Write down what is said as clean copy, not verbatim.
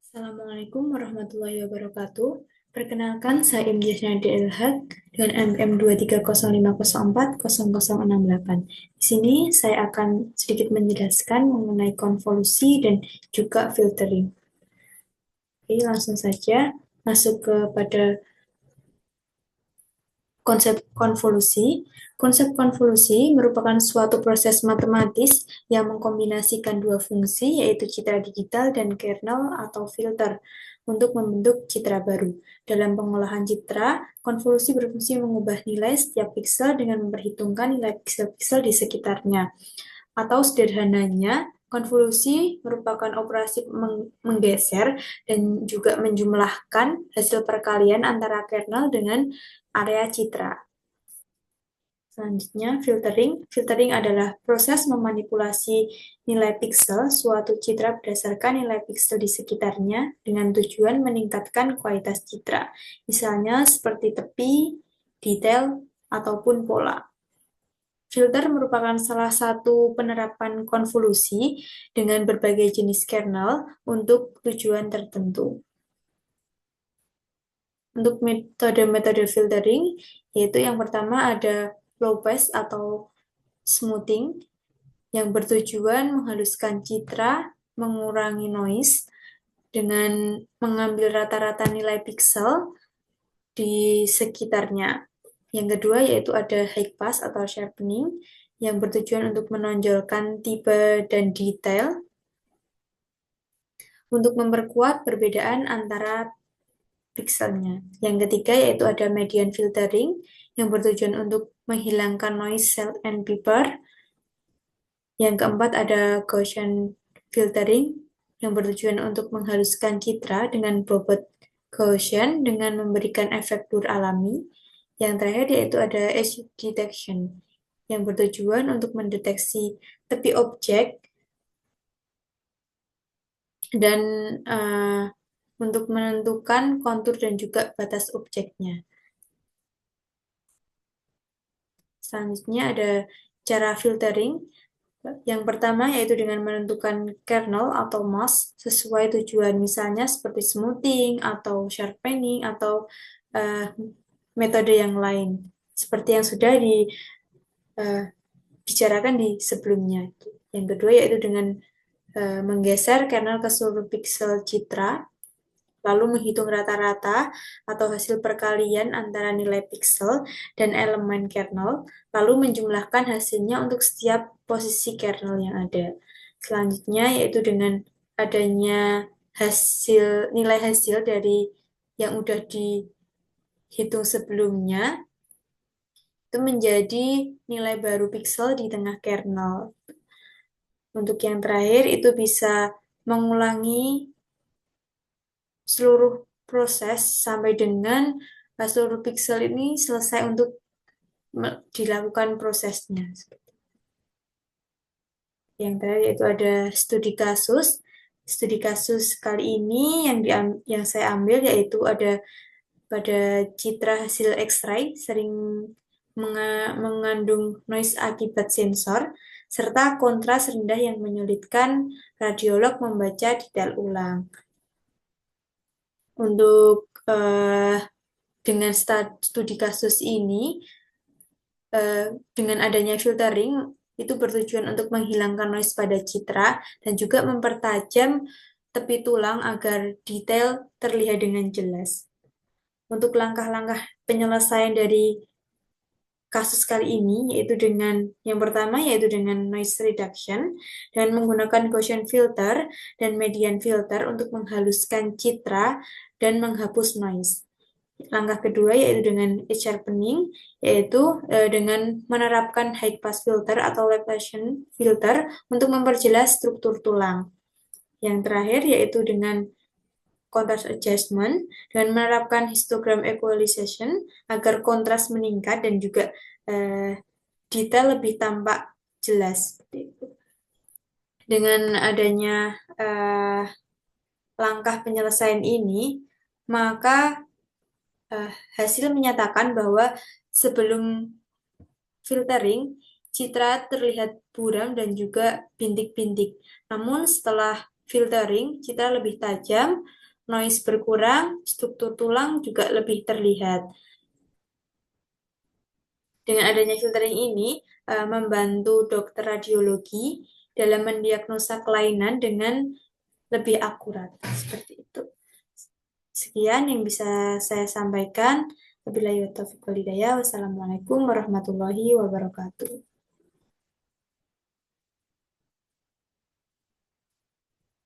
Assalamualaikum warahmatullahi wabarakatuh. Perkenalkan, saya Imdias Nadia Ilhaq dengan MM 23050400068. Di sini saya akan sedikit menjelaskan mengenai konvolusi dan juga filtering. Oke, langsung saja masuk kepada konsep konvolusi. Konsep konvolusi merupakan suatu proses matematis yang mengkombinasikan dua fungsi, yaitu citra digital dan kernel atau filter, untuk membentuk citra baru. Dalam pengolahan citra, konvolusi berfungsi mengubah nilai setiap piksel dengan memperhitungkan nilai piksel-piksel di sekitarnya. Atau sederhananya, konvolusi merupakan operasi menggeser dan juga menjumlahkan hasil perkalian antara kernel dengan area citra. Selanjutnya, filtering. Filtering adalah proses memanipulasi nilai piksel suatu citra berdasarkan nilai piksel di sekitarnya dengan tujuan meningkatkan kualitas citra. Misalnya seperti tepi, detail, ataupun pola. Filter merupakan salah satu penerapan konvolusi dengan berbagai jenis kernel untuk tujuan tertentu. Untuk metode-metode filtering, yaitu yang pertama ada low pass atau smoothing, yang bertujuan menghaluskan citra, mengurangi noise, dengan mengambil rata-rata nilai piksel di sekitarnya. Yang kedua yaitu ada high pass atau sharpening, yang bertujuan untuk menonjolkan tipe dan detail, untuk memperkuat perbedaan antara pikselnya. Yang ketiga yaitu ada median filtering, yang bertujuan untuk menghilangkan noise, salt, and pepper. Yang keempat ada Gaussian filtering, yang bertujuan untuk menghaluskan citra dengan bobot Gaussian dengan memberikan efek blur alami. Yang terakhir yaitu ada edge detection, yang bertujuan untuk mendeteksi tepi objek dan untuk menentukan kontur dan juga batas objeknya. Selanjutnya ada cara filtering. Yang pertama yaitu dengan menentukan kernel atau mask sesuai tujuan, misalnya seperti smoothing atau sharpening atau metode yang lain, seperti yang sudah dibicarakan di sebelumnya. Yang kedua yaitu dengan menggeser kernel ke seluruh piksel citra, lalu menghitung rata-rata atau hasil perkalian antara nilai piksel dan elemen kernel, lalu menjumlahkan hasilnya untuk setiap posisi kernel yang ada. Selanjutnya yaitu dengan adanya nilai hasil dari yang udah dihitung sebelumnya, itu menjadi nilai baru piksel di tengah kernel. Untuk yang terakhir itu bisa mengulangi seluruh proses sampai dengan seluruh piksel ini selesai untuk dilakukan prosesnya. Yang terakhir yaitu ada studi kasus. Studi kasus kali ini yang saya ambil yaitu ada pada citra hasil X-ray sering mengandung noise akibat sensor, serta kontras rendah yang menyulitkan radiolog membaca detail ulang. Untuk dengan studi kasus ini, dengan adanya filtering, itu bertujuan untuk menghilangkan noise pada citra dan juga mempertajam tepi tulang agar detail terlihat dengan jelas. Untuk langkah-langkah penyelesaian dari kasus kali ini, yaitu dengan yang pertama yaitu dengan noise reduction, dengan menggunakan Gaussian filter dan median filter untuk menghaluskan citra dan menghapus noise. Langkah kedua yaitu dengan sharpening, yaitu dengan menerapkan high pass filter atau Laplacian filter untuk memperjelas struktur tulang. Yang terakhir yaitu dengan contrast adjustment dengan menerapkan histogram equalization agar kontras meningkat dan juga detail lebih tampak jelas. Dengan adanya langkah penyelesaian ini, maka hasil menyatakan bahwa sebelum filtering, citra terlihat buram dan juga bintik-bintik. Namun setelah filtering, citra lebih tajam, noise berkurang, struktur tulang juga lebih terlihat. Dengan adanya filtering ini, membantu dokter radiologi dalam mendiagnosa kelainan dengan lebih akurat. Seperti itu. Sekian yang bisa saya sampaikan. Wabillahi taufiq wal hidayah. Wassalamualaikum warahmatullahi wabarakatuh.